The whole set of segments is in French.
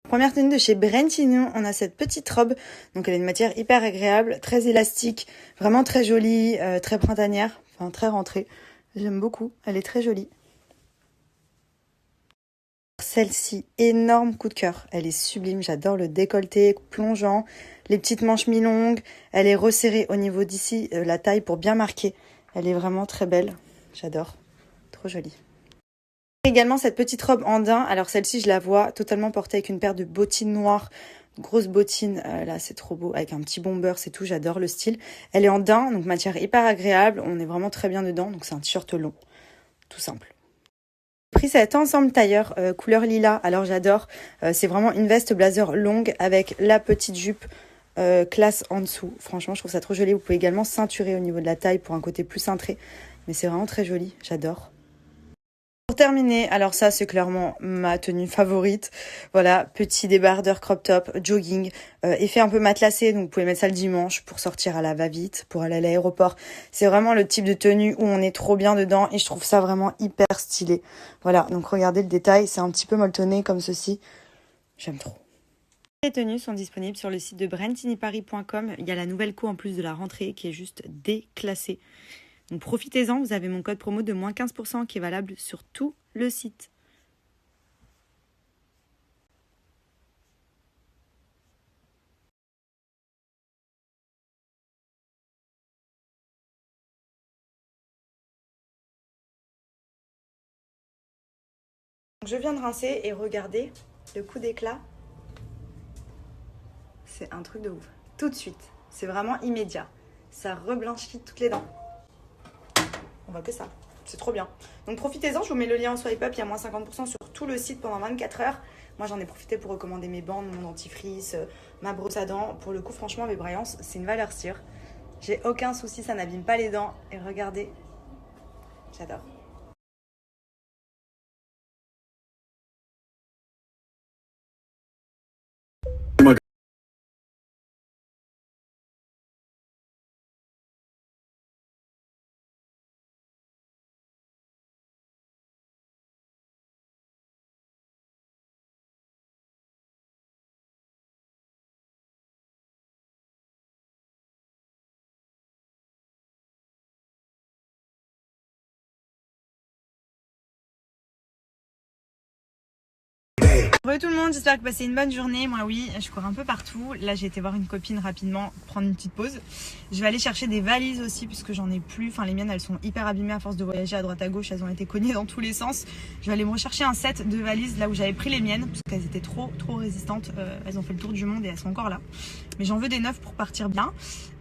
Première tenue de chez Brentino, on a cette petite robe, donc elle a une matière hyper agréable, très élastique, vraiment très jolie, très printanière, enfin très rentrée. J'aime beaucoup, elle est très jolie. Celle-ci, énorme coup de cœur, elle est sublime, j'adore le décolleté plongeant, les petites manches mi-longues, elle est resserrée au niveau d'ici, la taille pour bien marquer. Elle est vraiment très belle, j'adore, trop jolie. Également cette petite robe en daim, alors celle-ci je la vois totalement portée avec une paire de bottines noires, grosses bottines, là c'est trop beau, avec un petit bomber, c'est tout, j'adore le style. Elle est en daim, donc matière hyper agréable, on est vraiment très bien dedans, donc c'est un t-shirt long, tout simple. J'ai pris cet ensemble tailleur couleur lilas, alors j'adore, c'est vraiment une veste blazer longue avec la petite jupe classe en dessous. Franchement je trouve ça trop joli, vous pouvez également ceinturer au niveau de la taille pour un côté plus cintré, mais c'est vraiment très joli, j'adore. Pour terminer, alors ça c'est clairement ma tenue favorite. Voilà, petit débardeur crop top, jogging, effet un peu matelassé, donc vous pouvez mettre ça le dimanche pour sortir à la va-vite, pour aller à l'aéroport. C'est vraiment le type de tenue où on est trop bien dedans et je trouve ça vraiment hyper stylé. Voilà, donc regardez le détail, c'est un petit peu molletonné comme ceci. J'aime trop. Les tenues sont disponibles sur le site de brentiniparis.com. Il y a la nouvelle co en plus de la rentrée qui est juste déclassée. Donc profitez-en, vous avez mon code promo de moins 15% qui est valable sur tout le site. Je viens de rincer et regardez le coup d'éclat. C'est un truc de ouf. Tout de suite, c'est vraiment immédiat. Ça reblanchit toutes les dents. On voit que ça. C'est trop bien. Donc profitez-en, je vous mets le lien en swipe up, il y a moins 50% sur tout le site pendant 24 heures. Moi j'en ai profité pour recommander mes bandes, mon dentifrice, ma brosse à dents. Pour le coup franchement mes braillances, c'est une valeur sûre. J'ai aucun souci, ça n'abîme pas les dents. Et regardez, j'adore. Bonjour tout le monde, j'espère que vous passez une bonne journée. Moi oui, je cours un peu partout. Là j'ai été voir une copine rapidement, prendre une petite pause. Je vais aller chercher des valises aussi puisque j'en ai plus. Enfin les miennes elles sont hyper abîmées à force de voyager à droite à gauche. Elles ont été cognées dans tous les sens. Je vais aller me rechercher un set de valises là où j'avais pris les miennes parce qu'elles étaient trop résistantes. Elles ont fait le tour du monde et elles sont encore là. Mais j'en veux des neuves pour partir bien.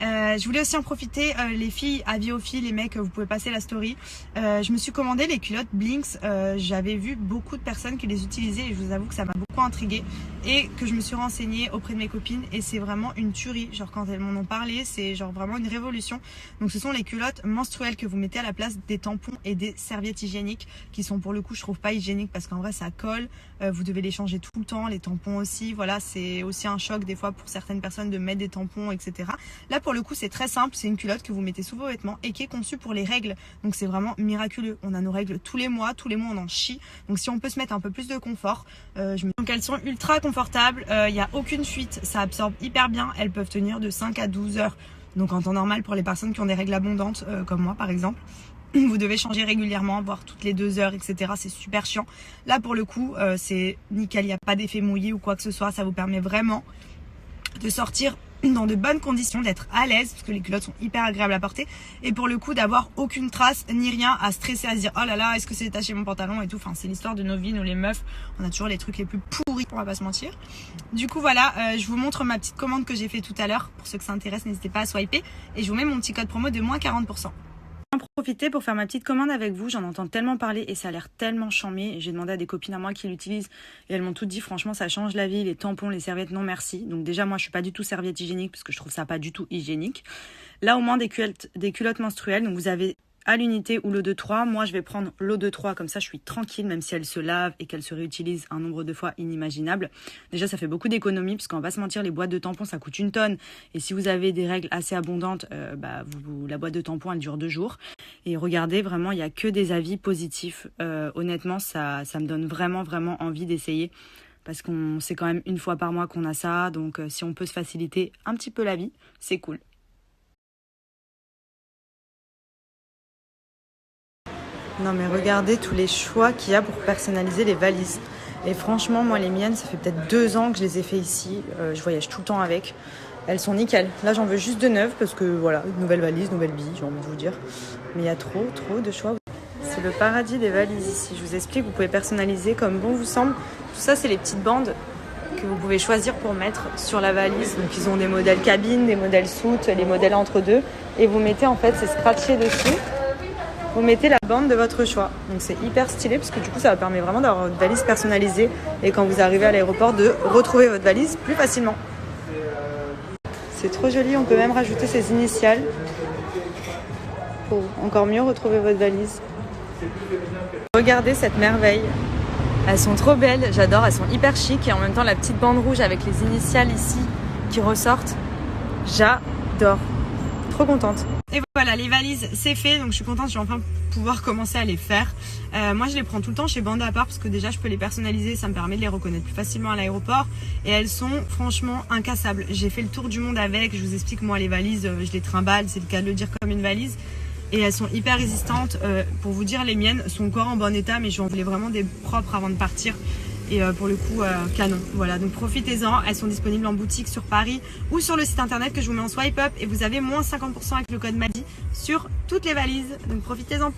Je voulais aussi en profiter, les filles, avis aux filles, les mecs, vous pouvez passer la story. Je me suis commandé les culottes Blinks. J'avais vu beaucoup de personnes qui les utilisaient et je vous avoue que ça m'a beaucoup intriguée et que je me suis renseignée auprès de mes copines et c'est vraiment une tuerie. Genre quand elles m'en ont parlé, c'est genre vraiment une révolution. Donc ce sont les culottes menstruelles que vous mettez à la place des tampons et des serviettes hygiéniques qui sont pour le coup je trouve pas hygiéniques parce qu'en vrai ça colle. Vous devez les changer tout le temps, les tampons aussi. Voilà, c'est aussi un choc des fois pour certaines personnes de mettre des tampons, etc. Là pour le coup c'est très simple, c'est une culotte que vous mettez sous vos vêtements et qui est conçue pour les règles. Donc c'est vraiment miraculeux. On a nos règles tous les mois on en chie. Donc si on peut se mettre un peu plus de confort, donc elles sont ultra confortables, il n'y a aucune fuite, ça absorbe hyper bien, elles peuvent tenir de 5 à 12 heures. Donc en temps normal pour les personnes qui ont des règles abondantes comme moi par exemple. Vous devez changer régulièrement, voire toutes les 2 heures, etc. C'est super chiant. Là pour le coup c'est nickel, il n'y a pas d'effet mouillé ou quoi que ce soit, ça vous permet vraiment de sortir dans de bonnes conditions, d'être à l'aise parce que les culottes sont hyper agréables à porter et pour le coup d'avoir aucune trace ni rien à stresser, à se dire oh là là est-ce que c'est détaché mon pantalon et tout. Enfin c'est l'histoire de nos vies, nous les meufs, on a toujours les trucs les plus pourris, on va pas se mentir. Du coup voilà, je vous montre ma petite commande que j'ai fait tout à l'heure. Pour ceux que ça intéresse, n'hésitez pas à swiper et je vous mets mon petit code promo de moins 40%. En profiter pour faire ma petite commande avec vous, j'en entends tellement parler et ça a l'air tellement chambé. J'ai demandé à des copines à moi qui l'utilisent et elles m'ont toutes dit franchement ça change la vie, les tampons, les serviettes non merci. Donc déjà moi je suis pas du tout serviette hygiénique parce que je trouve ça pas du tout hygiénique. Là au moins des culottes menstruelles, donc vous avez à l'unité ou l'eau de 3. Moi je vais prendre l'eau de 3 comme ça je suis tranquille même si elle se lave et qu'elle se réutilise un nombre de fois inimaginable. Déjà ça fait beaucoup d'économies parce qu'on va pas se mentir, les boîtes de tampons ça coûte une tonne et si vous avez des règles assez abondantes, la boîte de tampons elle dure 2 jours. Et regardez vraiment il y a que des avis positifs. Honnêtement ça me donne vraiment envie d'essayer. parce qu'on c'est quand même une fois par mois qu'on a ça, donc si on peut se faciliter un petit peu la vie, c'est cool. Non mais regardez tous les choix qu'il y a pour personnaliser les valises. Et franchement, moi les miennes, ça fait peut-être 2 ans que je les ai fait ici. Je voyage tout le temps avec. Elles sont nickel. Là j'en veux juste de neuves parce que voilà, nouvelle valise, nouvelle bille, j'ai envie de vous dire. Mais il y a trop de choix. C'est le paradis des valises ici. Je vous explique, vous pouvez personnaliser comme bon vous semble. Tout ça, c'est les petites bandes que vous pouvez choisir pour mettre sur la valise. Donc ils ont des modèles cabine, des modèles soute, les modèles entre deux. Et vous mettez en fait, c'est scratché dessus. Vous mettez la bande de votre choix. Donc c'est hyper stylé parce que du coup ça vous permet vraiment d'avoir votre valise personnalisée et quand vous arrivez à l'aéroport de retrouver votre valise plus facilement. C'est trop joli, on peut même rajouter ses initiales pour encore mieux retrouver votre valise. Regardez cette merveille. Elles sont trop belles, j'adore, elles sont hyper chic et en même temps la petite bande rouge avec les initiales ici qui ressortent. J'adore. Trop contente. Et voilà, les valises c'est fait, donc je suis contente, je vais enfin pouvoir commencer à les faire. Moi je les prends tout le temps chez Bandapart parce que déjà je peux les personnaliser, ça me permet de les reconnaître plus facilement à l'aéroport et elles sont franchement incassables. J'ai fait le tour du monde avec, je vous explique, moi les valises je les trimballe, c'est le cas de le dire, comme une valise et elles sont hyper résistantes. Pour vous dire, les miennes sont encore en bon état mais je voulais vraiment des propres avant de partir. Et pour le coup, canon. Voilà, donc profitez-en. Elles sont disponibles en boutique sur Paris ou sur le site internet que je vous mets en swipe up. Et vous avez moins 50% avec le code MADI sur toutes les valises. Donc profitez-en.